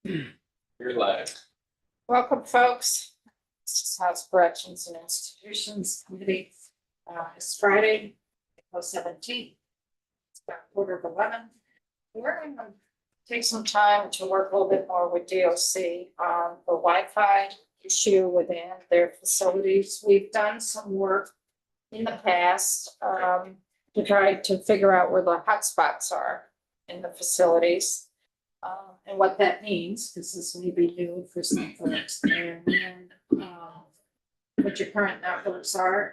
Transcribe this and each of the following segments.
You're live. Welcome, folks. This is House Corrections and Institutions Committee. It's Friday, April 17th. It's about 10:45. We're going to take some time to work a little bit more with DOC on the Wi-Fi issue within their facilities. We've done some work in the past to try to figure out where the hotspots are in the facilities. And what that means, because this may be new for some folks, and what your current networks are.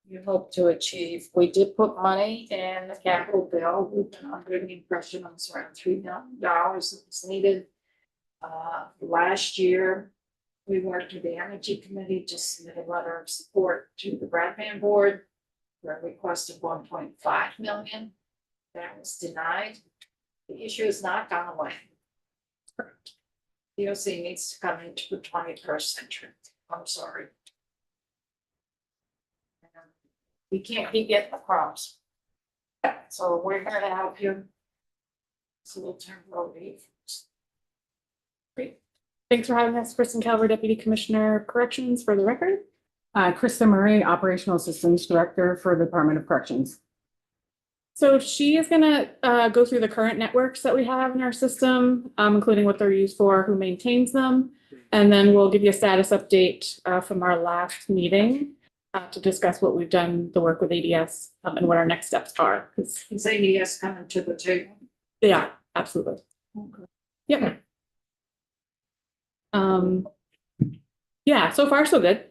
You hope to achieve. We did put money in the capital bill. We've been under the impression it was around $3 million that was needed. Last year, we worked with the Energy Committee to submit a letter of support to the broadband board for a request of 1.5 million. That was denied. The issue has not gone away. DOC needs to come into the 21st century. I'm sorry. We can't keep getting the crumbs. So we're here to help you. So we'll turn it over to you. Great. Thanks for having us. Kristen Calver, Deputy Commissioner Corrections, for the record. Krista Murray, Operational Systems Director for the Department of Corrections. So she is going to go through the current networks that we have in our system, including what they're used for, who maintains them, and then we'll give you a status update from our last meeting to discuss what we've done, the work with ADS, and what our next steps are. Is ADS coming to the table? Yeah, absolutely. Okay. Yep. Yeah, so far so good.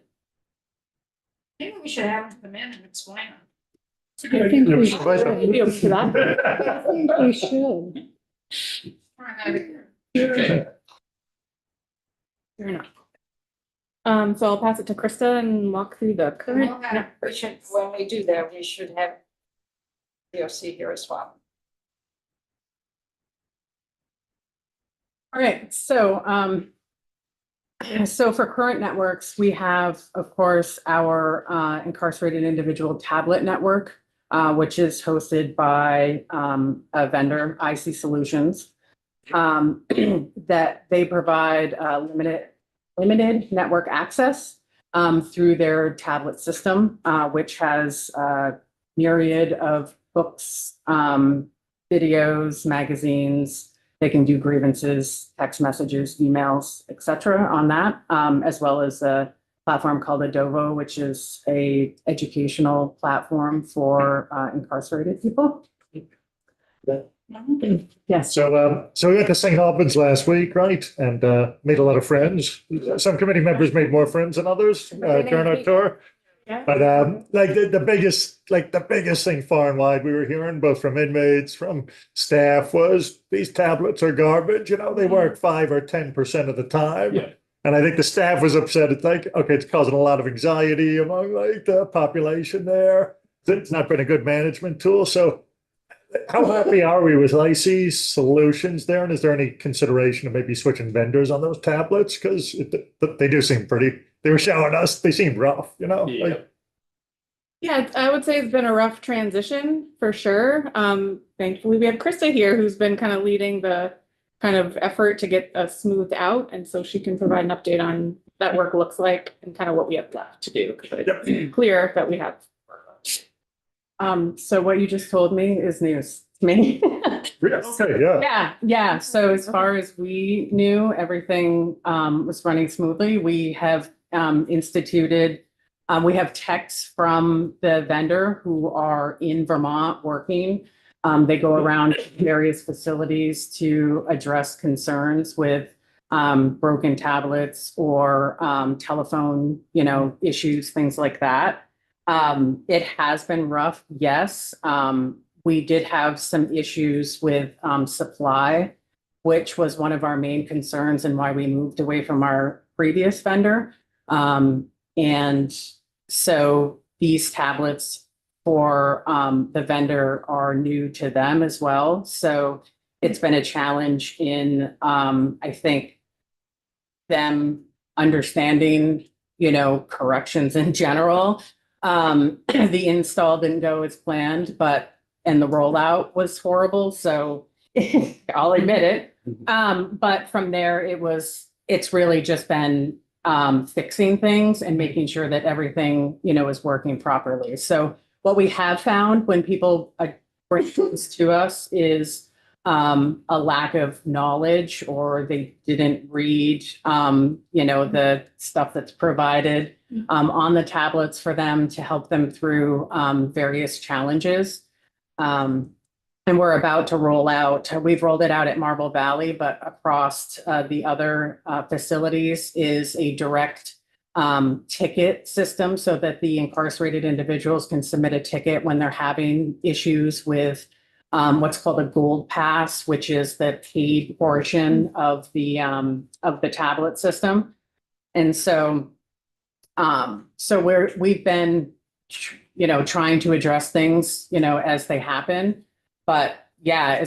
Maybe we should have them come in and explain it. I think we should. Maybe open to that. I think we should. We're out of here. Okay. Fair enough. So I'll pass it to Krista and walk through the current. We should, when we do that, we should have DOC here as well. All right, so for current networks, we have, of course, our incarcerated individual tablet network, which is hosted by a vendor, IC Solutions, that they provide limited network access through their tablet system, which has a myriad of books, videos, magazines. They can do grievances, text messages, emails, etc. on that, as well as a platform called Adovo, which is a educational platform for incarcerated people. Yes. So we went to St. Albans last week, right? And made a lot of friends. Some committee members made more friends than others during our tour. Yeah. But like the biggest thing far and wide we were hearing, both from inmates, from staff, was these tablets are garbage. You know, they work 5 or 10% of the time. Yeah. And I think the staff was upset. It's like, okay, it's causing a lot of anxiety among like the population there. It's not been a good management tool. So how happy are we with IC Solutions there? And is there any consideration of maybe switching vendors on those tablets? Because they do seem pretty, they were showing us, they seem rough, you know? Yeah. Like, Yeah, I would say it's been a rough transition for sure. Thankfully, we have Krista here who's been kind of leading the kind of effort to get us smoothed out. And so she can provide an update on that work looks like and kind of what we have left to do. Because it's clear that we have. So what you just told me is news to me. okay, yeah. Yeah. So as far as we knew, everything was running smoothly. We have instituted, we have techs from the vendor who are in Vermont working. They go around various facilities to address concerns with broken tablets or telephone, issues, things like that. It has been rough, yes. We did have some issues with supply, which was one of our main concerns and why we moved away from our previous vendor. And so these tablets for the vendor are new to them as well. So it's been a challenge in, I think, them understanding, corrections in general. The install didn't go as planned, and the rollout was horrible. So I'll admit it. But from there, it's really just been fixing things and making sure that everything, is working properly. So what we have found when people bring things to us is a lack of knowledge, or they didn't read, the stuff that's provided on the tablets for them to help them through various challenges. And we're about to we've rolled it out at Marble Valley, but across the other facilities is a direct ticket system so that the incarcerated individuals can submit a ticket when they're having issues with what's called a gold pass, which is the paid portion of the tablet system. And so we've been, trying to address things, as they happen. But yeah,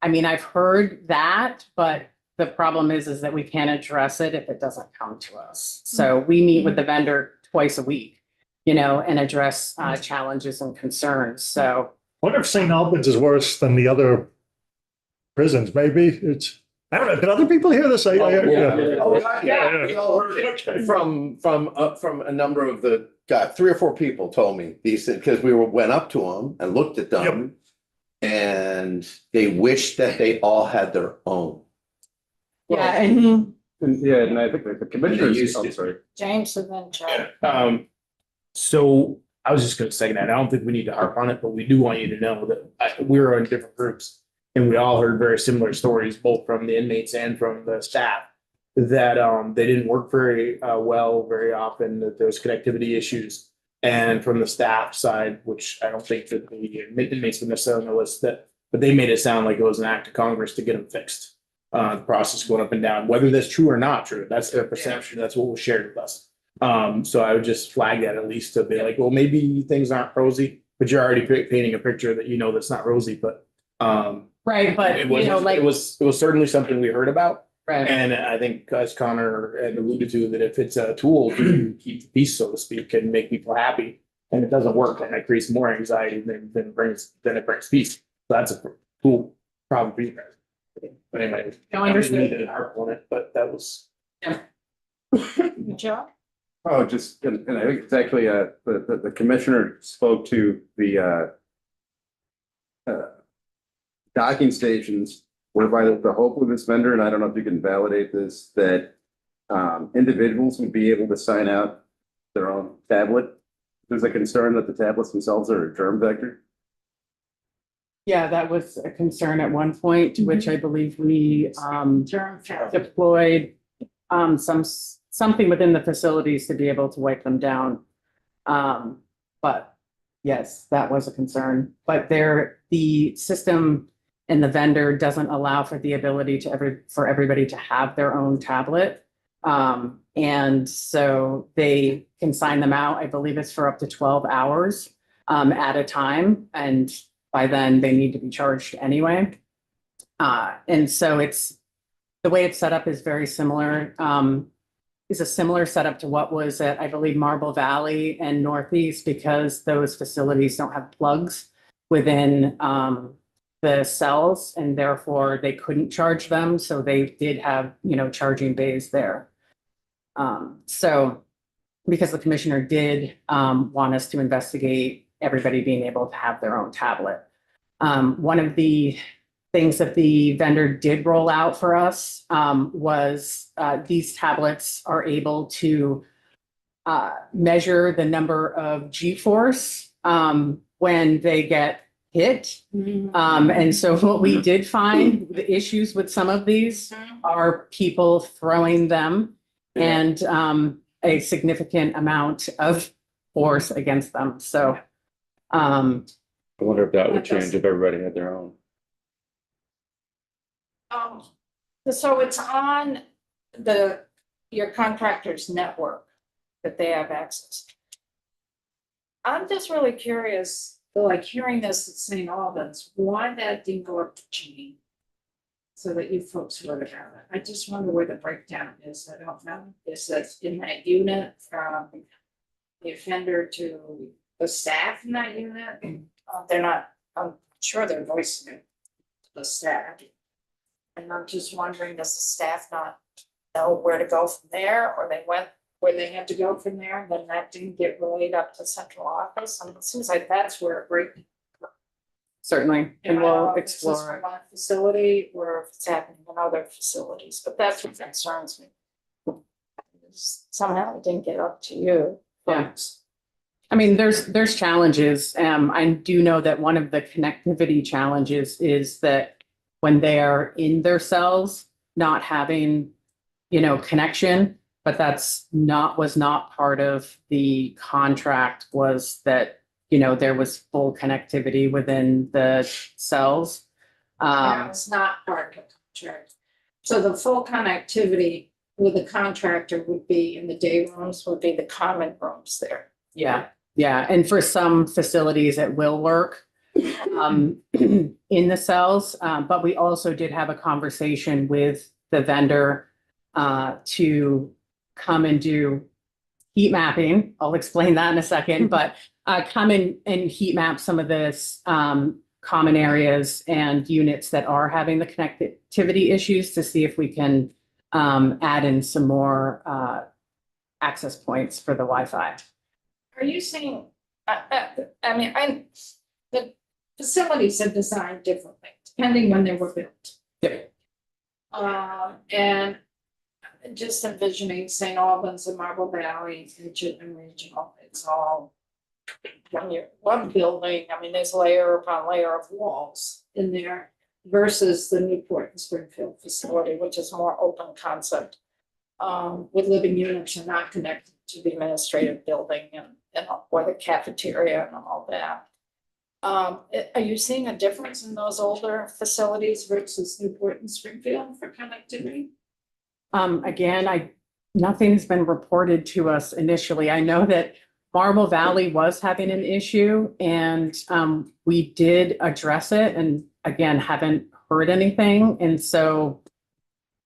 I've heard that, but the problem is that we can't address it if it doesn't come to us. So we meet with the vendor twice a week, and address challenges and concerns. So I wonder if St. Albans is worse than the other prisons. Maybe I don't know. Did other people hear this? Yeah. We all heard it from a number of the guys. 3 or 4 people told me these things because we went up to them and looked at them, and they wished that they all had their own. yeah, and Yeah, and I think the commissioners, used I'm to. sorry. James and then Joe. So I was just gonna say that, I don't think we need to harp on it, but we do want you to know that we were in different groups. And we all heard very similar stories, both from the inmates and from the staff, that they didn't work very well very often, that there's connectivity issues. And from the staff side, which I don't think that the inmates would necessarily know this, but they made it sound like it was an act of Congress to get them fixed. The process going up and down, whether that's true or not true, that's their perception, that's what was shared with us. So I would just flag that at least to be like, well, maybe things aren't rosy, but you're already painting a picture that that's not rosy, but right, but it was, like it was certainly something we heard about. right. And I think, as Connor had alluded to, that if it's a tool to keep the peace, so to speak, and make people happy, and it doesn't work, and it creates more anxiety than it brings peace. So that's a cool problem for you guys. But anyway, No, I just understood. needed to harp on it, but that was. Joe? Oh, just, and I think it's actually, the commissioner spoke to the docking stations whereby the hope with this vendor, and I don't know if you can validate this, that individuals would be able to sign out their own tablet. There's a concern that the tablets themselves are a germ vector. Yeah, that was a concern at one point, which I believe we Germ fest. deployed something within the facilities to be able to wipe them down. But yes, that was a concern. But the system and the vendor doesn't allow for the ability for everybody to have their own tablet. And so they can sign them out. I believe it's for up to 12 hours at a time. And by then they need to be charged anyway. And so the way it's set up is very similar, is a similar setup to what was at, I believe, Marble Valley and Northeast, because those facilities don't have plugs within the cells, and therefore they couldn't charge them. So they did have, charging bays there. So because the commissioner did want us to investigate everybody being able to have their own tablet. One of the things that the vendor did roll out for us was these tablets are able to measure the number of G-force when they get hit. And so what we did find, the issues with some of these are people throwing them and a significant amount of force against them. So I wonder if that would That does- change if everybody had their own. So it's on your contractor's network that they have access. I'm just really curious, like hearing this at St. Albans, why that didn't go up to Gene? So that you folks heard about it. I just wonder where the breakdown is. I don't know. Is it in that unit from the offender to the staff in that unit? They're not, I'm sure they're voicing it. the staff. And I'm just wondering, does the staff not know where to go from there, or they went where they had to go from there, and then that didn't get relayed up to central office? And it seems like that's where it breaks. Certainly, and I don't know we'll if this is explore it. from one facility or if it's happening in other facilities, but that's what concerns me. Somehow it didn't get up to you. Yeah. I mean, there's challenges. I do know that one of the connectivity challenges is that when they are in their cells, not having, connection, but was not part of the contract, was that, there was full connectivity within the cells. That was not part of the contract. So the full connectivity with the contractor would be in the day rooms, would be the common rooms there. Yeah, and for some facilities, it will work in the cells, but we also did have a conversation with the vendor to come and do heat mapping. I'll explain that in a second, but come in and heat map some of this common areas and units that are having the connectivity issues to see if we can add in some more access points for the Wi-Fi. Are you seeing, the facilities are designed differently depending when they were built. Yep. And just envisioning St. Albans and Marble Valley and Chittenden Regional, it's all one building. I mean, there's layer upon layer of walls in there versus the Newport and Springfield facility, which is more open concept. With living units are not connected to the administrative building and or the cafeteria and all that. Are you seeing a difference in those older facilities versus Newport and Springfield for connectivity? Again, nothing's been reported to us initially. I know that Marble Valley was having an issue and we did address it and again, haven't heard anything. And so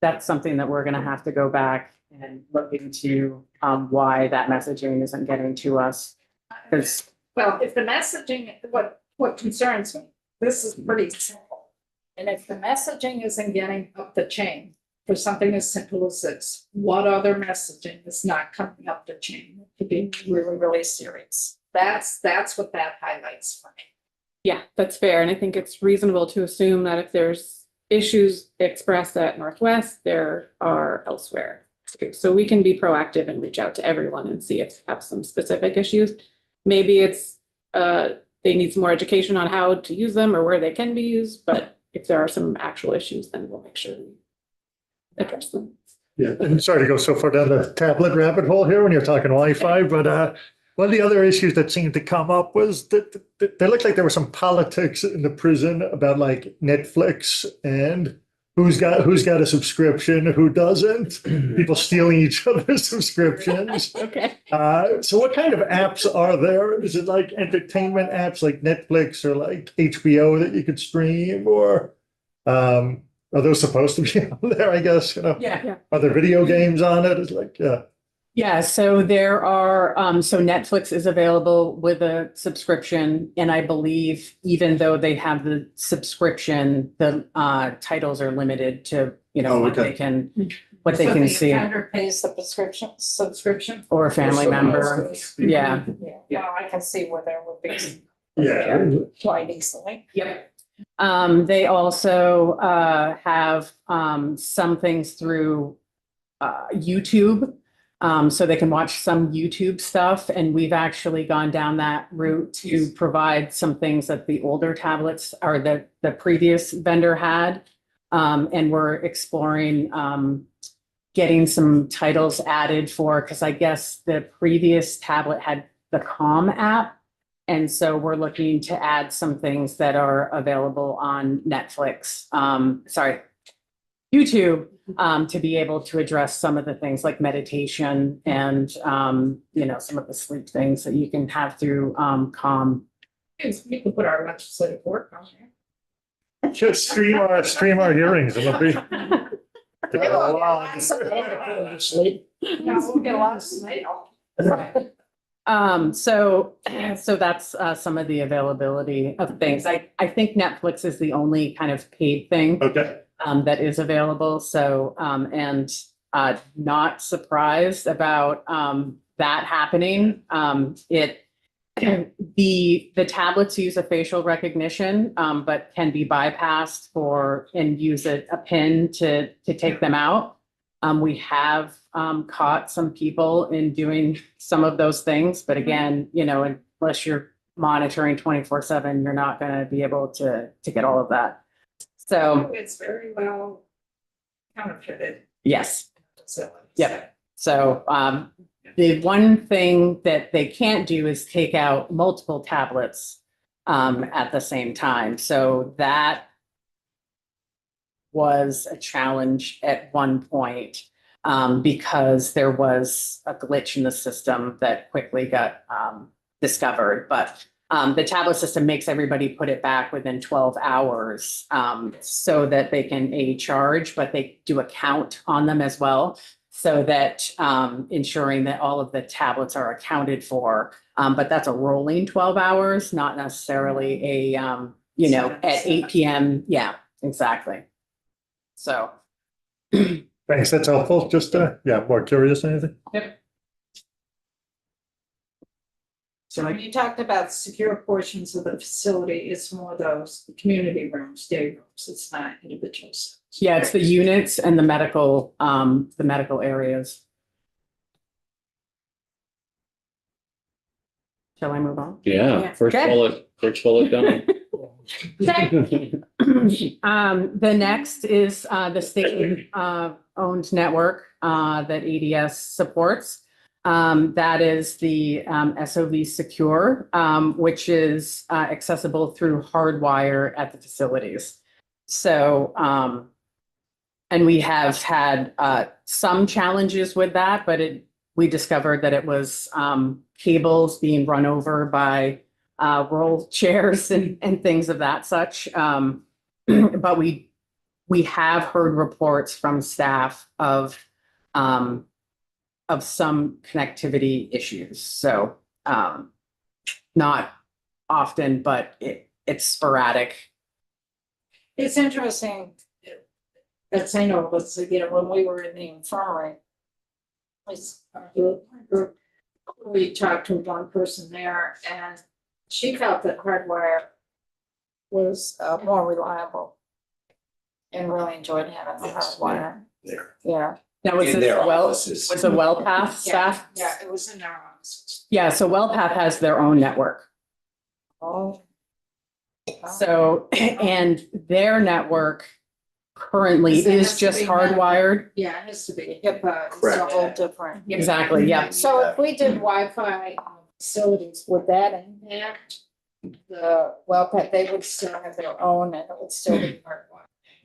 that's something that we're going to have to go back and look into why that messaging isn't getting to us. Because Well, if the messaging, what concerns me, this is pretty simple. And if the messaging isn't getting up the chain for something as simple as this, what other messaging is not coming up the chain? It could be really, really serious. That's what that highlights for me. Yeah, that's fair. And I think it's reasonable to assume that if there's issues expressed at Northwest, there are elsewhere. So we can be proactive and reach out to everyone and see if they have some specific issues. Maybe it's they need some more education on how to use them or where they can be used, but if there are some actual issues, then we'll make sure we address them. Yeah, and sorry to go so far down the tablet rabbit hole here when you're talking Wi-Fi, but one of the other issues that seemed to come up was that there looked like there was some politics in the prison about like Netflix and who's got a subscription, who doesn't, people stealing each other's subscriptions. Okay. So what kind of apps are there? Is it like entertainment apps like Netflix or like HBO that you could stream, or are those supposed to be on there? I guess, yeah. Are there video games on it? It's like, yeah. Yeah, so there are, so Netflix is available with a subscription. And I believe even though they have the subscription, the titles are limited to, what they can see. The offender pays the subscription. Or a family member. Yeah. Yeah, well, I can see where there would be Yeah. quite easily. Yep. They also have some things through YouTube. So they can watch some YouTube stuff, and we've actually gone down that route to provide some things that the older tablets or the previous vendor had. And we're exploring getting some titles added because I guess the previous tablet had the Calm app. And so we're looking to add some things that are available on Netflix, YouTube, to be able to address some of the things like meditation and, some of the sleep things that you can have through Calm. We could put our legislative work on there. Just stream our hearings. It'll be. Sleep. Yeah, we'll get a lot of mail. So that's some of the availability of things. I think Netflix is the only kind of paid thing Okay. that is available. So and not surprised about that happening. The tablets use a facial recognition, but can be bypassed and use a PIN to take them out. We have caught some people in doing some of those things, but again, unless you're monitoring 24/7, you're not going to be able to get all of that. So It's very well counterfeited. yes. facilities. Yep. So the one thing that they can't do is take out multiple tablets at the same time. So that was a challenge at one point because there was a glitch in the system that quickly got discovered. But the tablet system makes everybody put it back within 12 hours so that they can charge, but they do a count on them as well. So that ensuring that all of the tablets are accounted for. But that's a rolling 12 hours, not necessarily at 8 PM. Yeah, exactly. So. Thanks, that's helpful. Just, more curious than anything. So when you talked about secure portions of the facility, it's more those community rooms, day rooms, it's not individuals. Yeah, it's the units and the medical areas. Shall I move on? Yeah, first Okay. bullet done. The next is the state owned network that ADS supports. That is the SOV Secure, which is accessible through hardwire at the facilities. So, and we have had some challenges with that, but we discovered that it was cables being run over by roll chairs and things of that such. But we have heard reports from staff of some connectivity issues. So not often, but it's sporadic. It's interesting. As I know, was, when we were in the infirmary, we talked to one person there and she felt that hardwire was more reliable and really enjoyed having the hardwire. There. Yeah. Now, was In this their well, offices. was the WellPath staff? Yeah, it was in our offices. Yeah, so WellPath has their own network. Oh. So, and their network currently Does it is have to just be hardwired. Yeah, it has to be HIPAA, it's a Correct. whole different. Exactly, yeah. So if we did Wi-Fi facilities, would that impact the, they would still have their own and it would still be hardwired?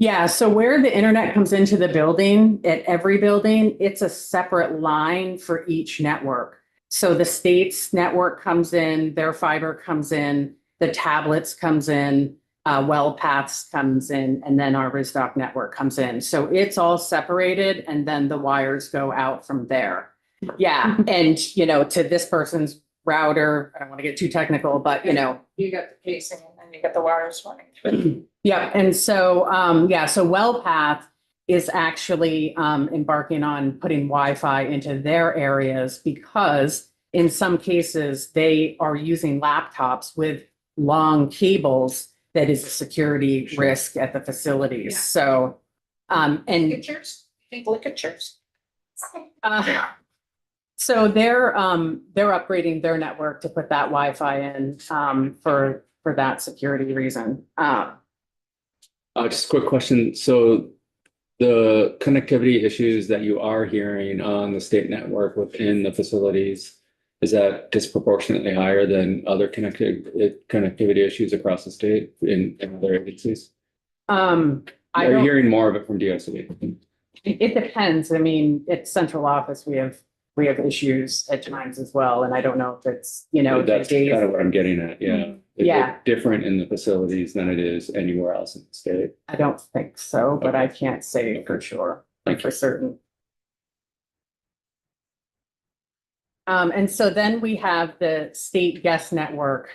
Yeah, so where the internet comes into the building, at every building, it's a separate line for each network. So the state's network comes in, their fiber comes in, the tablets comes in, WellPaths comes in, and then our RISDOC network comes in. So it's all separated and then the wires go out from there. Yeah, and to this person's router, I don't want to get too technical, but You got the casing and then you got the wires running. yeah, and so so WellPath is actually embarking on putting Wi-Fi into their areas because in some cases they are using laptops with long cables that is a security risk at the facilities. Yeah. So and Ligatures? Think ligatures? so they're upgrading their network to put that Wi-Fi in for that security reason. Just a quick question. So the connectivity issues that you are hearing on the state network within the facilities, is that disproportionately higher than other connectivity issues across the state in other agencies? Are you hearing more of it from DOC? It depends. I mean, at central office, we have issues at times as well. And I don't know if it's, That's the days. kind of what I'm getting at, yeah. Is Yeah. it different in the facilities than it is anywhere else in the state? I don't think so, but I can't say for sure, Thank for certain. And so then we have the state guest network,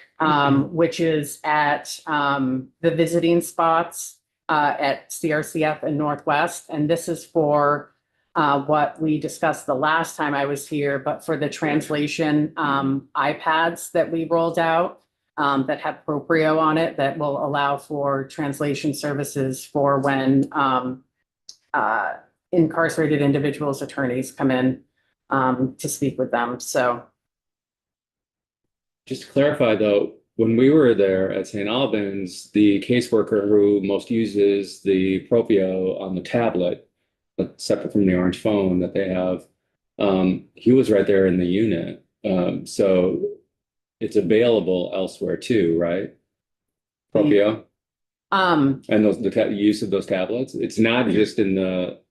which is at the visiting spots at CRCF and Northwest. And this is for what we discussed the last time I was here, but for the translation iPads that we rolled out that have Proprio on it that will allow for translation services for when incarcerated individuals' attorneys come in to speak with them. So Just to clarify though, when we were there at St. Albans, the caseworker who most uses the Proprio on the tablet, separate from the orange phone that they have, he was right there in the unit. So it's available elsewhere too, right? Proprio and the use of those tablets. It's not just in the.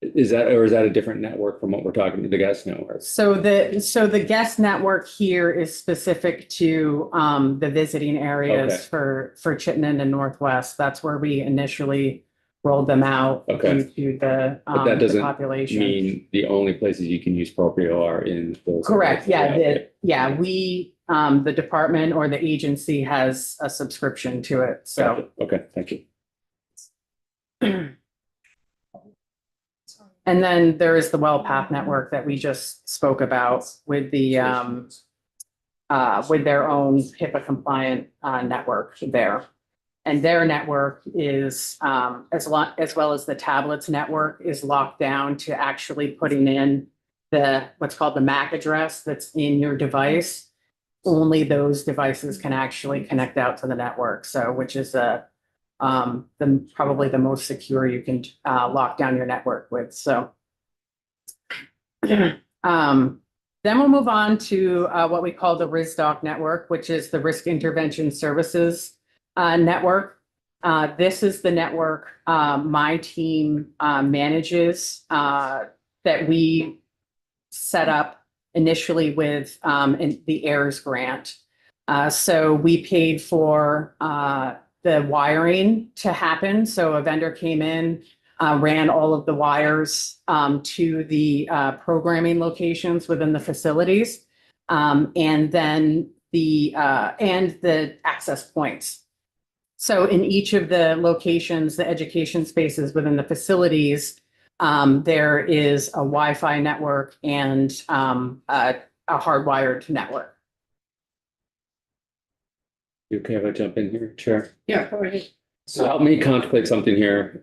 Is that a different network from what we're talking about, the guest network? So the guest network here is specific to the visiting areas Okay. for Chittenden and Northwest. That's where we initially rolled them out Okay. to the But that the doesn't population. mean the only places you can use Proprio are in those. Correct, areas. yeah, we, the department or the agency has a subscription to it, so. Gotcha. Okay, thank you. And then there is the WellPath network that we just spoke about with the, with their own HIPAA compliant, network there. And their network is, as well as the tablets network is locked down to actually putting in what's called the MAC address that's in your device. Only those devices can actually connect out to the network. So, which is probably the most secure you can lock down your network with. So then we'll move on to what we call the RISDOC network, which is the Risk Intervention Services network. This is the network my team manages that we set up initially with the AIRS grant. So we paid for the wiring to happen. So a vendor came in, ran all of the wires to the programming locations within the facilities, and then the access points. So in each of the locations, the education spaces within the facilities, there is a Wi-Fi network and a hardwired network. You okay if I jump in here, Chair? Yeah, go ahead. So help me contemplate something here.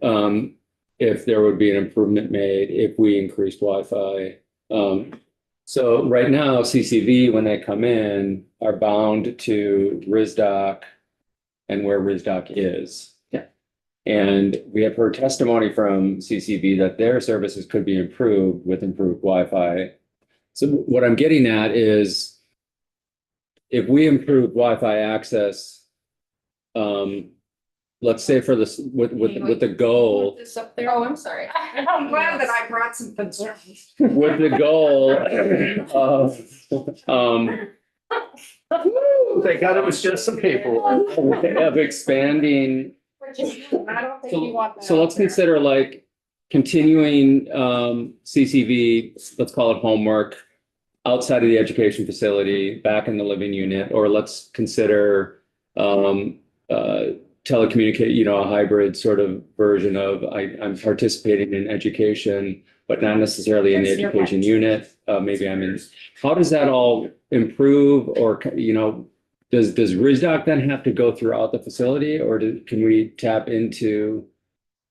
If there would be an improvement made if we increased Wi-Fi. So right now, CCV, when they come in, are bound to RISDOC and where RISDOC is. Yeah. And we have heard testimony from CCV that their services could be improved with improved Wi-Fi. So what I'm getting at is, if we improve Wi-Fi access, let's say for this, with the goal, This up there. Oh, I'm sorry. I'm glad that I brought some concerns. with the goal of, Thank God it was just some paperwork. of expanding. I don't think you want that. So let's out there. consider like continuing CCV, let's call it homework, outside of the education facility, back in the living unit, or let's consider telecommunicate, a hybrid sort of version of I'm participating in education, but not necessarily in the Yes, you're education right. unit. Maybe I'm in. How does that all improve, or does RISDOC then have to go throughout the facility, or can we tap into,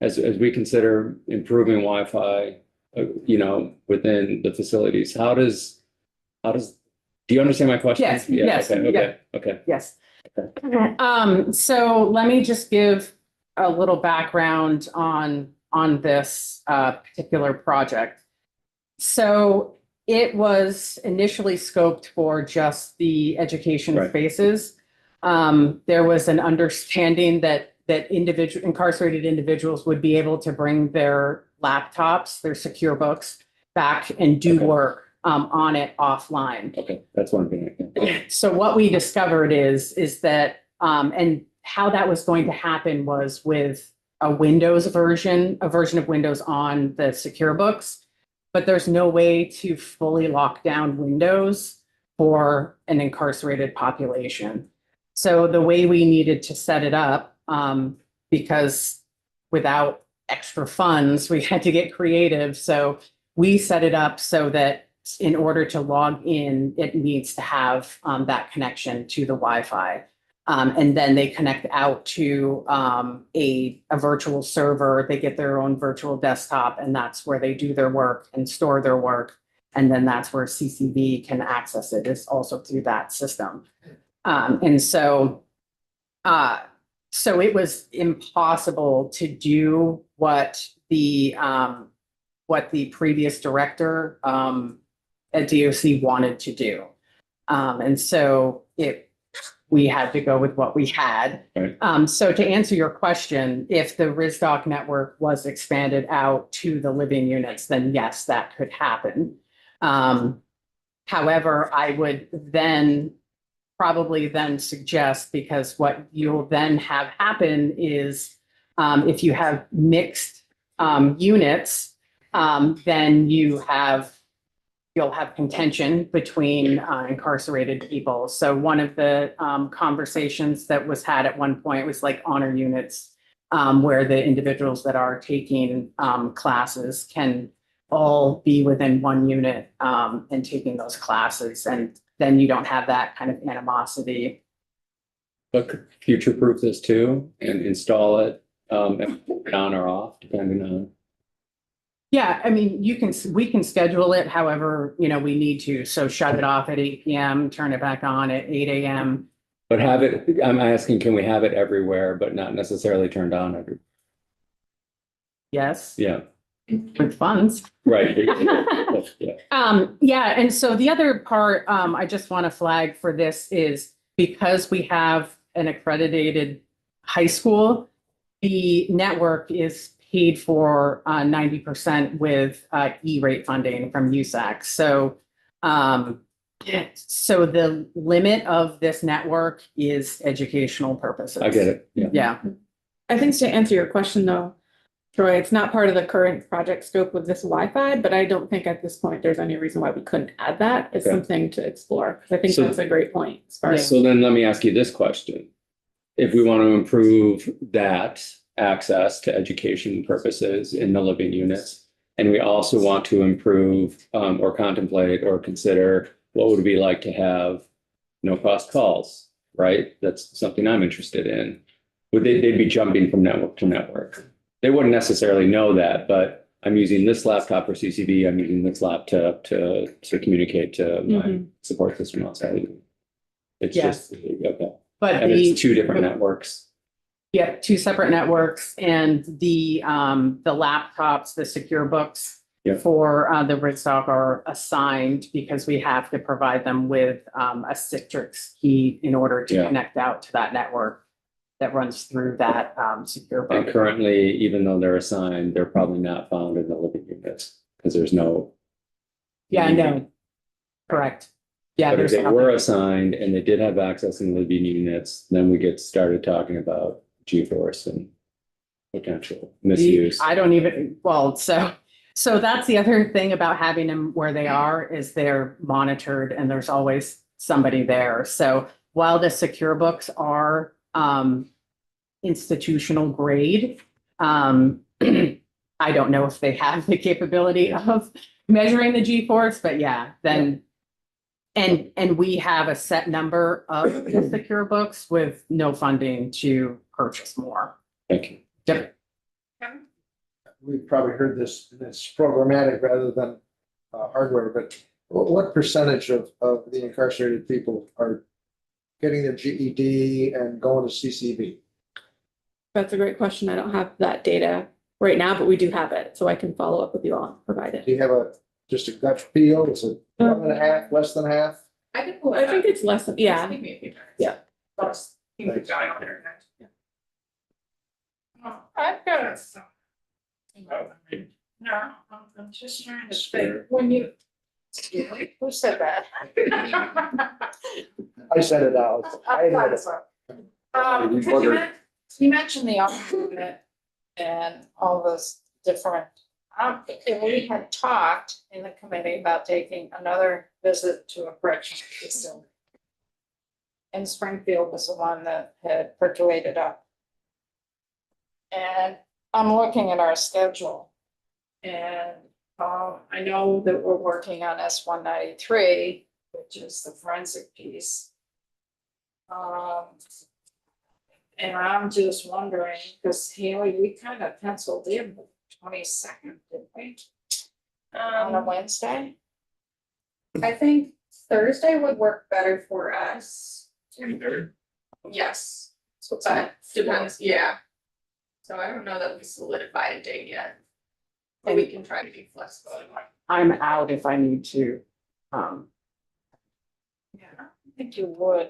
as we consider improving Wi-Fi, within the facilities? How does do you understand my question? Yes, Yeah, yes, okay. Yes. So let me just give a little background on this particular project. So it was initially scoped for just the education Right. spaces. There was an understanding that incarcerated individuals would be able to bring their laptops, their secure books back and do Okay. work on it offline. Okay, that's one thing. So what we discovered is that, and how that was going to happen was with a version of Windows on the secure books. but there's no way to fully lock down windows for an incarcerated population. So the way we needed to set it up, because without extra funds, we had to get creative. So we set it up so that in order to log in, it needs to have that connection to the Wi-Fi. And then they connect out to a virtual server. They get their own virtual desktop, and that's where they do their work and store their work. And then that's where CCV can access it, is also through that system. And so it was impossible to do what the previous director at DOC wanted to do. And so we had to go with what we had. Right. So to answer your question, if the RISDOC network was expanded out to the living units, then yes, that could happen. However, I would then probably suggest, because what you'll then have happen is if you have mixed units, then you'll have contention between incarcerated people. So one of the conversations that was had at one point was like honor units, where the individuals that are taking classes can all be within one unit and taking those classes. And then you don't have that kind of animosity. But could future-proof this too and install it and on or off, depending on. Yeah, I mean, we can schedule it however, we need to. So shut it off at 8 PM, turn it back on at 8 AM. But I'm asking, can we have it everywhere, but not necessarily turned on every? Yes, Yeah, with funds. right. Yeah. Yeah, and so the other part I just want to flag for this is because we have an accredited high school, the network is paid for 90% with E-rate funding from USAC. So the limit of this network is educational purposes. I get it. Yeah. Yeah. I think to answer your question though, Troy, it's not part of the current project scope with this Wi-Fi, but I don't think at this point there's any reason why we couldn't add that. It's Okay. something to explore, because I think So- that's a great point as far as. So then let me ask you this question. If we want to improve that access to education purposes in the living units, and we also want to improve or contemplate or consider what would it be like to have no cost calls, right? That's something I'm interested in. They'd be jumping from network to network. They wouldn't necessarily know that, but I'm using this laptop for CCV. I'm using this laptop to communicate to my Mhm. support system outside. It's Yes. just, okay. But And it's two different networks. Yeah, two separate networks, and the laptops, the secure books Yeah. for the RISDOC are assigned because we have to provide them with a Citrix key in order to Yeah. connect out to that network that runs through that secure And book. currently, even though they're assigned, they're probably not found in the living units because there's no. Yeah, no, correct. Yeah, But if there's they nothing. were assigned and they did have access in the living units, then we get started talking about GeForce and potential misuse. I don't even, well, so that's the other thing about having them where they are is they're monitored and there's always somebody there. So while the secure books are institutional grade, I don't know if they have the capability of measuring the G-force, but yeah, then and we have a set number of the secure books with no funding to purchase more. Thank you. Yep. We've probably heard this, and it's programmatic rather than hardware, but what percentage of the incarcerated people are getting their GED and going to CCV? That's a great question. I don't have that data right now, but we do have it, so I can follow up with you all and provide Do it. you have just a gut feel? Is it 1.5, less than half? I can pull I think it's less than, yeah. Give me a few minutes. Yeah. Plus, keep it going on there. I've got it. No, I'm just trying to think, when you. Who said that? I said it out. I know it. You mentioned the office unit and all those different and we had talked in the committee about taking another visit to a correctional facility. And Springfield was the one that had percolated up. And I'm looking at our schedule. And I know that we're working on S-193, which is the forensic piece. And I'm just wondering, because Haley, we kind of penciled in the 22nd, didn't we? On a Wednesday? I think Thursday would work better for us. 23rd. Yes, but depends, yeah. So I don't know that we solidified a date yet. But we can try to be flexible. I'm out if I need to. Yeah, I think you would.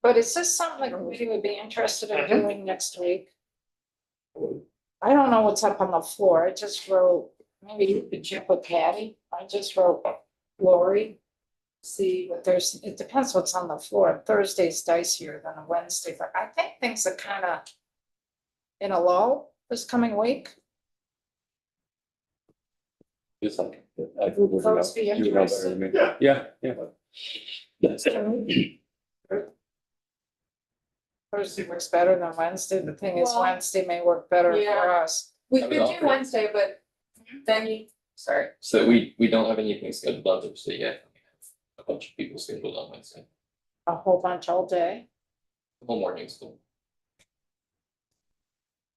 But is this something the committee would be interested in doing next week? I don't know what's up on the floor. I just wrote, maybe you could check with Patty. I just wrote Lori. See what there's, it depends what's on the floor. Thursday's dicier than a Wednesday, but I think things are kind of in a lull this coming week. Just like, I think we'll Folks be you know better than me. Yeah, yeah. Thursday works better than Wednesday. The thing is Well, Wednesday may work better for yeah. us. We I could mean, do I'll- Wednesday, but then sorry. So we don't have anything scheduled on Thursday yet. We have a bunch of people scheduled on Wednesday. A whole bunch all day. The whole morning still.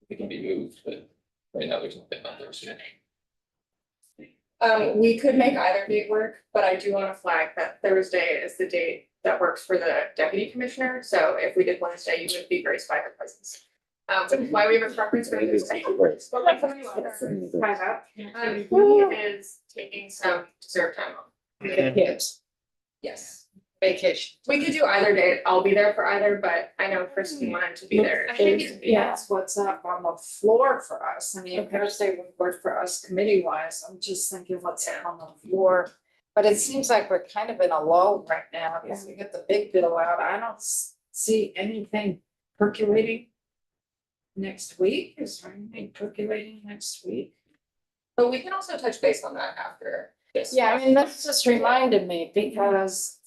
It can be moved, but right now there's nothing on Thursday. We could make either date work, but I do want to flag that Thursday is the date that works for the deputy commissioner. So if we did Wednesday, you would be graced by her presence. Which is why we have a preference for Thursday. He is taking some dessert time off. The kids, Yes. vacation. We could do either day. I'll be there for either, but I know Kristen wanted to be there. That's what's up on the floor for us. I mean, Thursday would work for us committee wise. I'm just thinking what's up on the floor. But it seems like we're kind of in a lull right now because we get the big bill out. I don't see anything percolating next week. Is there anything percolating next week? But we can also touch base on that after this. Yeah, I mean, that's just reminded me because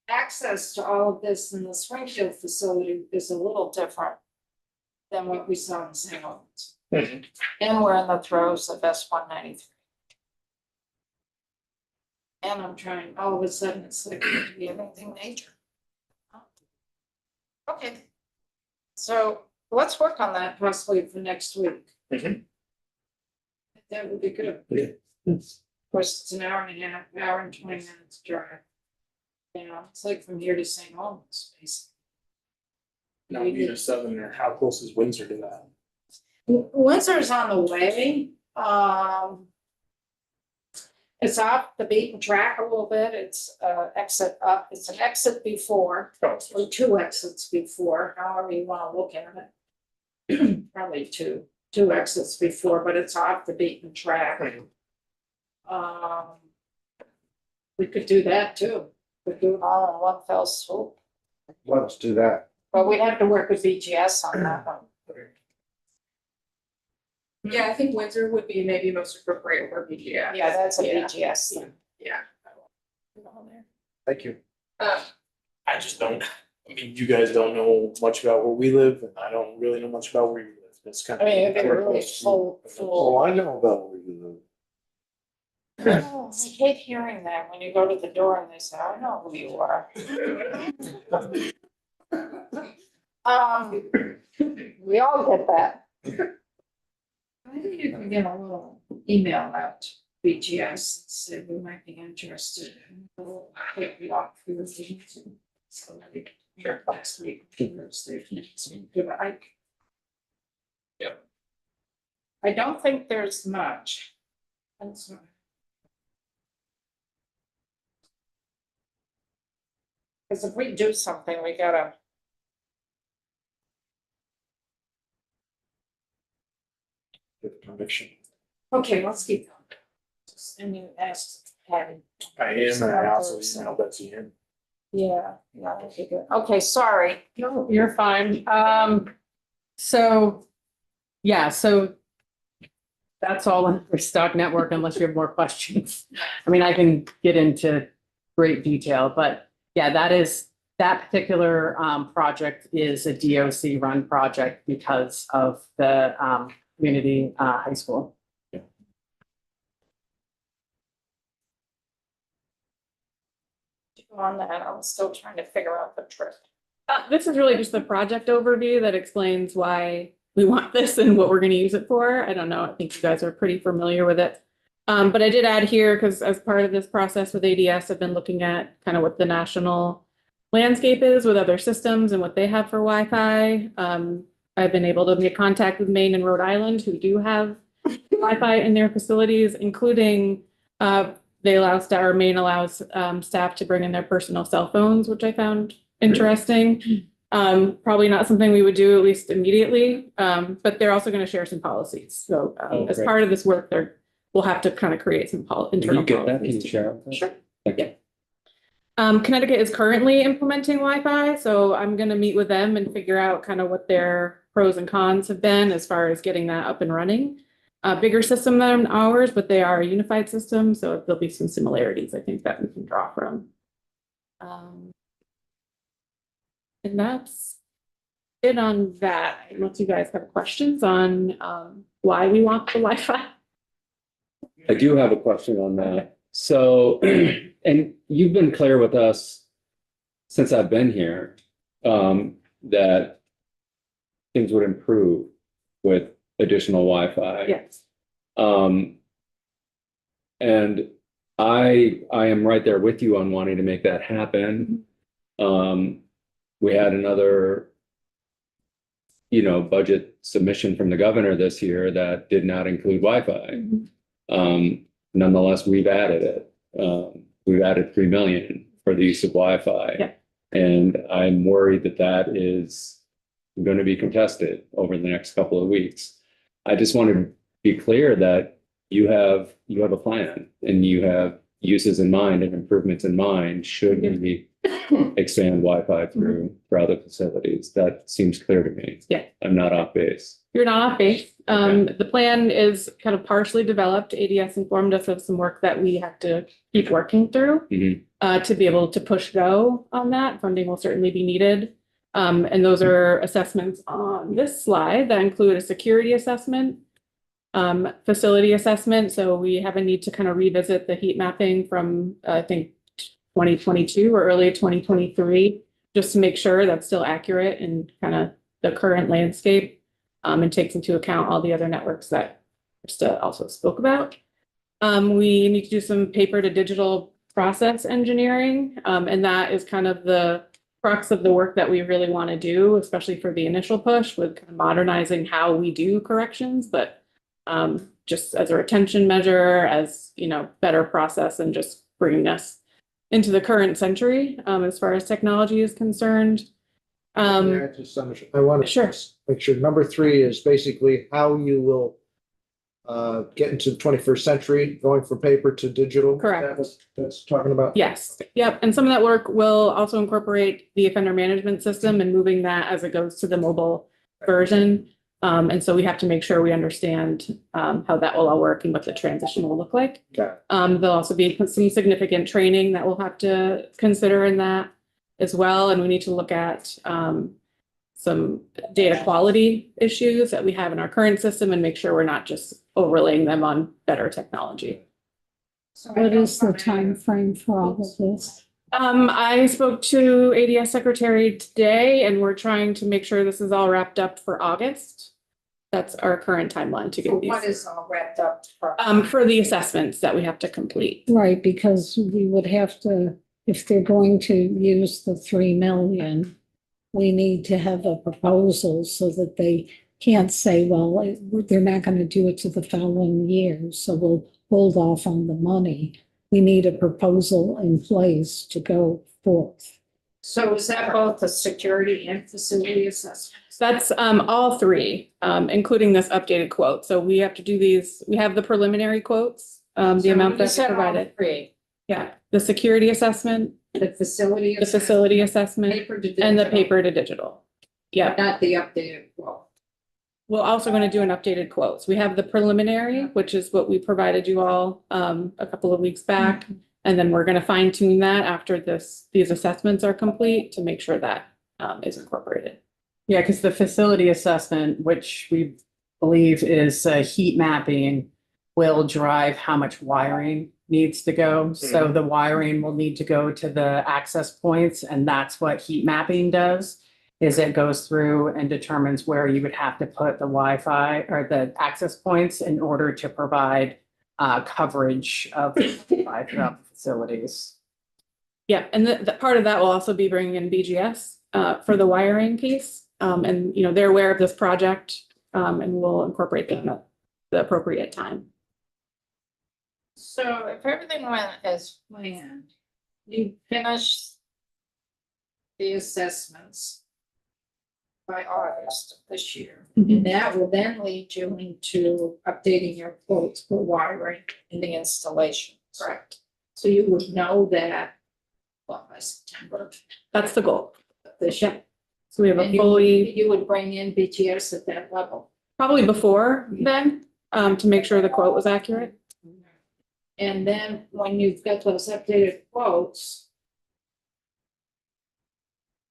access to all of this in the Springfield facility is a little different than what we saw in St. Albans. And we're in the throes of S-193. And I'm trying, all of a sudden, it's like, it could be anything major. Okay. So let's work on that possibly for next week. That would be good. Of course, it's an hour and a half, hour and 20 minutes drive. You know, it's like from here to St. Albans, basically. Now we need a southerner. How close is Windsor to that? Windsor's on the way, it's off the beaten track a little bit, it's exit up, it's an exit before, or two exits before, however you wanna look at it. Probably two exits before, but it's off the beaten track. We could do that too, we could do it all in one fell swoop, Let's do that. but we'd have to work with BGS on that one. Yeah, I think Windsor would be maybe most appropriate for BGS. Yeah, that's a Yeah. BGS thing. Yeah. Thank you. I just don't, I mean, you guys don't know much about where we live and I don't really know much about where you live. It's kind I of. mean, they're really full. Oh, I know about where you Oh, I hate hearing that when you go to the door and they say, I know who you are. We all get that. I think you can get a little email out to BGS and say we might be interested. And we'll take the off for the thing. So maybe next week. Yep. I don't think there's much. That's not. Because if we do something, we gotta. Get permission. Okay, let's keep going. And you asked Patty. I am, and I also emailed Betsy in. Yeah, okay, good. Okay, sorry. No, you're fine. So, yeah, so That's all on the stock network unless you have more questions. I mean, I can get into great detail, but yeah, that particular project is a DOC run project because of the community high school. On that, I'm still trying to figure out the trip. This is really just the project overview that explains why we want this and what we're going to use it for. I don't know. I think you guys are pretty familiar with it. But I did add here because as part of this process with ADS, I've been looking at kind of what the national landscape is with other systems and what they have for Wi-Fi. I've been able to make contact with Maine and Rhode Island who do have Wi-Fi in their facilities, including they allow staff, or Maine allows staff to bring in their personal cell phones, which I found interesting. Probably not something we would do at least immediately, but they're also going to share some policies. So as great. part of this work, we'll have to kind of create some Can internal you get that? Can policies. you share? it? Sure. Thank you. Yeah. Connecticut is currently implementing Wi-Fi, so I'm going to meet with them and figure out kind of what their pros and cons have been as far as getting that up and running. A bigger system than ours, but they are a unified system, so there'll be some similarities I think that we can draw from. And that's it on that. Unless you guys have questions on why we want the Wi-Fi. I do have a question on that. So, and you've been clear with us since I've been here, that things would improve with additional Wi-Fi. Yes. And I am right there with you on wanting to make that happen. We had another, budget submission from the governor this year that did not include Wi-Fi. Nonetheless, we've added it. We've added 3 million for the use of Wi-Fi. Yeah. And I'm worried that that is going to be contested over the next couple of weeks. I just want to be clear that you have a plan and you have uses in mind and improvements in mind should we expand Wi-Fi through other facilities. That seems clear to me. Yeah. I'm not off base. You're not off base. Okay. The plan is kind of partially developed. ADS informed us of some work that we have to keep working through to be able to push go on that. Funding will certainly be needed. And those are assessments on this slide that include a security assessment, facility assessment. So we have a need to kind of revisit the heat mapping from, I think, 2022 or early 2023, just to make sure that's still accurate and kind of the current landscape. And takes into account all the other networks that Krista also spoke about. We need to do some paper to digital process engineering. And that is kind of the crux of the work that we really want to do, especially for the initial push with kind of modernizing how we do corrections, but just as a retention measure, as better process and just bringing us into the current century as far as technology is concerned. I want to Sure. make sure number 3 is basically how you will get into the 21st century, going from paper to digital. Correct. That's talking about. Yes, yep. And some of that work will also incorporate the offender management system and moving that as it goes to the mobile version. And so we have to make sure we understand how that will all work and what the transition will look like. Okay. There'll also be some significant training that we'll have to consider in that as well. And we need to look at some data quality issues that we have in our current system and make sure we're not just overlaying them on better technology. What is the time frame for all of this? I spoke to ADS secretary today and we're trying to make sure this is all wrapped up for August. That's our current timeline to get these. What is all wrapped up for? For the assessments that we have to complete. Right, because we would have to, if they're going to use the 3 million, we need to have a proposal so that they can't say, well, they're not going to do it to the following year, so we'll hold off on the money. We need a proposal in place to go forth. So is that both the security and facility assessment? That's all 3, including this updated quote. So we have to do these, we have the preliminary quotes, the amount that's provided. 3, Yeah, the security assessment, the facility. the facility assessment, Paper to and the digital, paper to digital. Yeah, Not the updated quote. we're also going to do an updated quotes. We have the preliminary, which is what we provided you all a couple of weeks back. And then we're going to fine tune that after these assessments are complete to make sure that is incorporated. Yeah, because the facility assessment, which we believe is heat mapping, will drive how much wiring needs to go. So the wiring will need to go to the access points, and that's what heat mapping does, is it goes through and determines where you would have to put the Wi-Fi or the access points in order to provide coverage of the Wi-Fi throughout the facilities. Yeah, and the part of that will also be bringing in BGS for the wiring piece. And, you know, they're aware of this project and we'll incorporate them at the appropriate time. So if everything went as planned, you finish the assessments by August of this year. And that will then lead you into updating your quotes for wiring and the installation, correct? So you would know that, well, by September That's the goal. of this year. So we have a And fully, you would bring in BGS at that level. probably before then, to make sure the quote was accurate. And then when you've got those updated quotes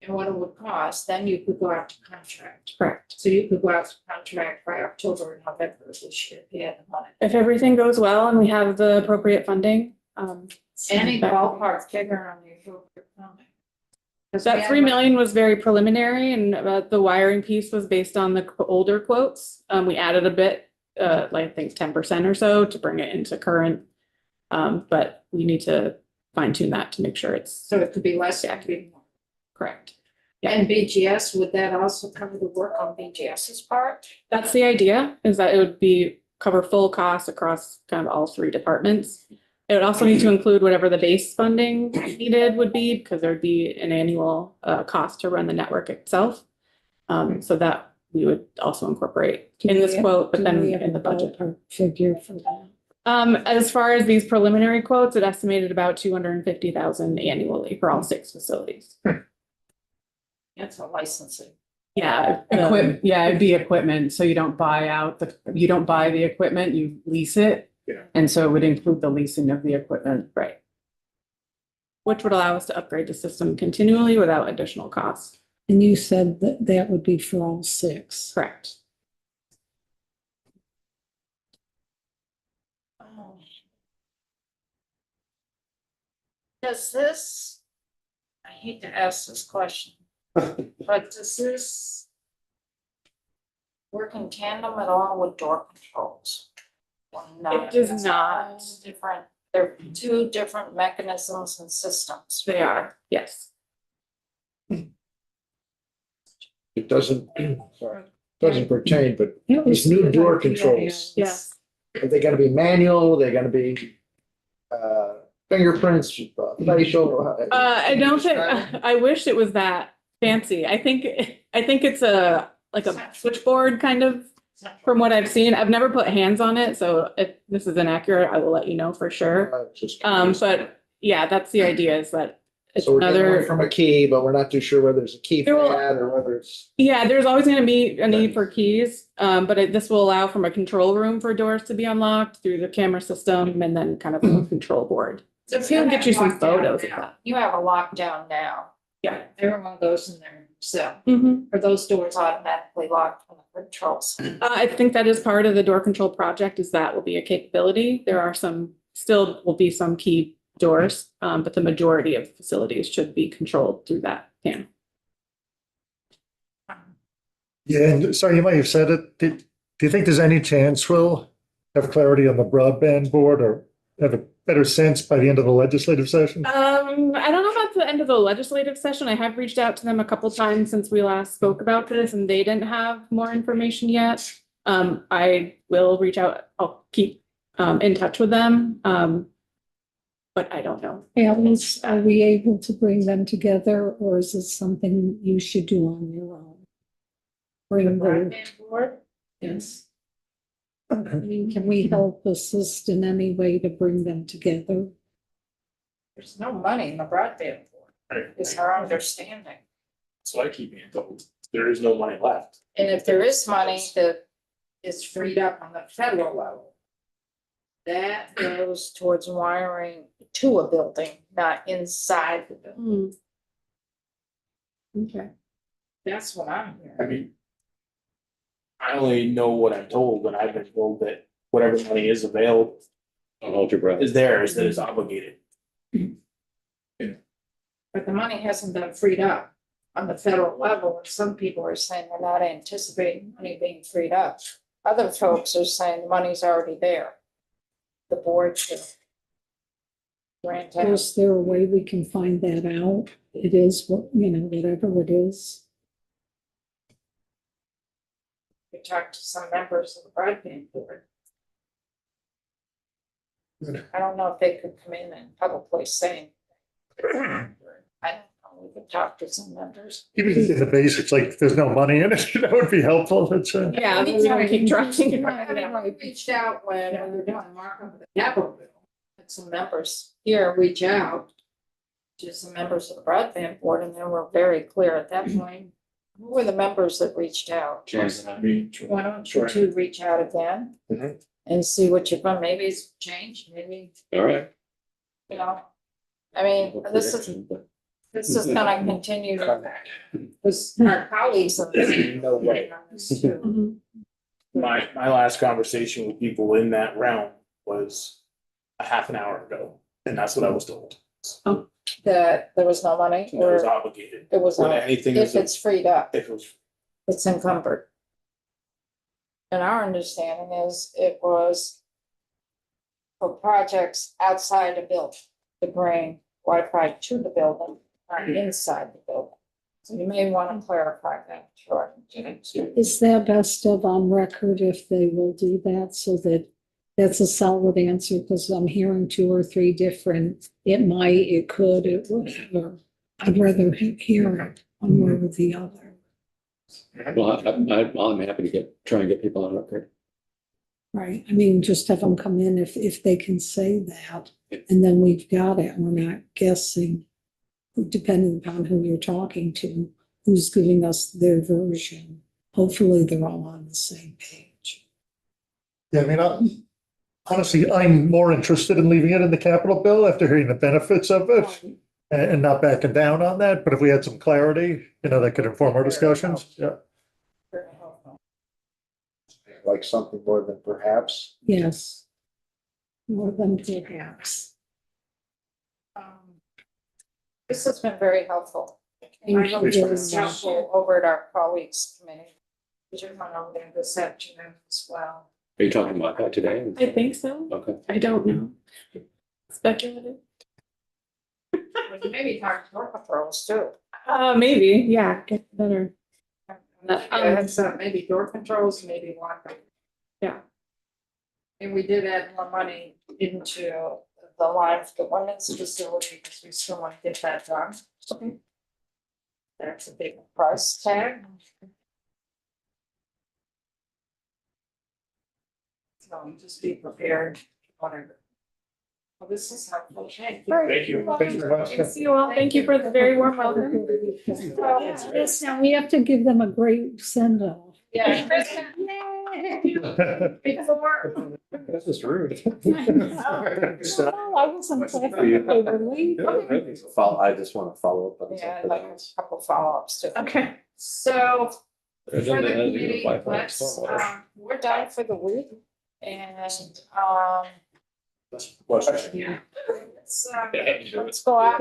and what it would cost, then you could go out to contract. Correct. So you could go out to contract by October and November of this year, if you had the money. If everything goes well and we have the appropriate funding. Any ballpark figure on the appropriate funding? 'Cause we That have 3 million was very preliminary and the wiring piece was based on the older quotes. We added a bit, like I think 10% or so to bring it into current. But we need to fine tune that to make sure it's So it could be less, it could be more. correct. Yeah. And BGS, would that also cover the work on BGS's part? That's the idea, is that it would be cover full costs across kind of all three departments. It would also need to include whatever the base funding needed would be, because there'd be an annual cost to run the network itself. So that we would also incorporate in this quote, but then in the budget. Figure for that. As far as these preliminary quotes, it estimated about 250,000 annually for all 6 facilities. That's a licensing. Yeah. It'd be equipment, so you don't buy the equipment, you lease it. Yeah. And so it would include the leasing of the equipment. Right. Which would allow us to upgrade the system continually without additional costs. And you said that that would be for all 6. Correct. Does this, I hate to ask this question, but does this work in tandem at all with door controls? It does not. It's different, they're 2 different mechanisms and systems. They are, yes. It doesn't, sorry, doesn't pertain, but It was these new the door idea, controls. Yes. are they gonna be manual? They're gonna be fingerprints, facial? I don't think, I wish it was that fancy. I think it's like a switchboard kind of, from what I've seen. I've never put hands on it, so if this is inaccurate, I will let you know for sure. But yeah, that's the idea, is that it's So we're getting away another, from a key, but we're not too sure whether it's a key There will- pad or whether it's. yeah, there's always gonna be a need for keys. But this will allow from a control room for doors to be unlocked through the camera system and then kind of a control board. So if he'll get you some photos of that. You have a lockdown now. Yeah. Everyone goes in there, so Mhm. are those doors automatically locked from the controls? I think that is part of the door control project, is that will be a capability. There are still will be some key doors, but the majority of facilities should be controlled through that panel. Yeah, and sorry, you might have said it. Do you think there's any chance we'll have clarity on the broadband board or have a better sense by the end of the legislative session? I don't know about the end of the legislative session. I have reached out to them a couple times since we last spoke about this, and they didn't have more information yet. I will reach out. I'll keep in touch with them. But I don't know. Alice, are we able to bring them together, or is it something you should do on your own? Bring the, Broadband board? yes. I mean, can we help assist in any way to bring them together? There's no money in the broadband board, is our understanding. So I keep being told, there is no money left. And if there is money, the is freed up on the federal level. That goes towards wiring to a building, not inside the building. Okay. That's what I'm I hearing. mean. I only know what I'm told, and I've been told that whatever money is available Don't hold your breath. is theirs, that is obligated. But the money hasn't been freed up on the federal level, and some people are saying they're not anticipating money being freed up. Other folks are saying the money's already there. The board should. Grant it. Is there a way we can find that out? It is what, whatever it is. We talked to some members of the broadband board. I don't know if they could come in and publicly say. I don't know, we could talk to some members. Even in the basics, like if there's no money in it, that would be helpful. It's Yeah, we want to keep tracking. I mean, I reached out when we were doing markup of the capital bill. Had some members here reach out to some members of the broadband board, and they were very clear at that point. Who were the members that reached out? James. Why don't you two reach out again? Mhm. And see what you've done, maybe it's changed, maybe, All right. you know. I mean, this is gonna continue, because our colleagues are. No way. on this too. Mhm. My last conversation with people in that realm was a half an hour ago, and that's what I was told. That there was no money, It was or obligated. it was, When not. anything If is, it's freed up, if it was, it's encumbered. And our understanding is it was for projects outside the building, to bring Wi-Fi to the building, not inside the building. So you may want to clarify that, sure. Is that best of on record if they will do that so that that's a solid answer? Because I'm hearing 2 or 3 different, it might, it could, it would. I'd rather hear it one way or the other. Well, I'm happy to try and get people on record. Right, I mean, just have them come in if they can say that, and then we've got it, we're not guessing. Depending upon who you're talking to, who's giving us their version. Hopefully, they're all on the same page. Yeah, I mean, honestly, I'm more interested in leaving it in the capital bill after hearing the benefits of it and not backing down on that. But if we had some clarity, that could inform our discussions. Yeah. Like something more than perhaps. Yes. More than perhaps. This has been very helpful. Thank I you hope very it's much. helpful over at our colleagues committee. Which are going over there this afternoon as well. Are you talking about that today? I think so. Okay. I don't know. Speculative. We can maybe talk to door controls too. Maybe, yeah, get better. Maybe door controls, maybe Wi-Fi. Yeah. And we did add more money into the line for the women's facility, because we still want to get that done. That's a big price tag. So just be prepared, whatever. Well, this is helpful. Thank you. thank you. Thank you very much. Thanks you all. Thank you for the very warm welcome. Yes, now we have to give them a great send off. Yeah. Before, This is rude. Oh, I wasn't planning they were late. I just want to follow up on yeah, something like a else. couple follow-ups too. Okay. So for the Agenda has your committee, Wi-Fi let's, stormwater. we're done for the week, and, Question. let's go out.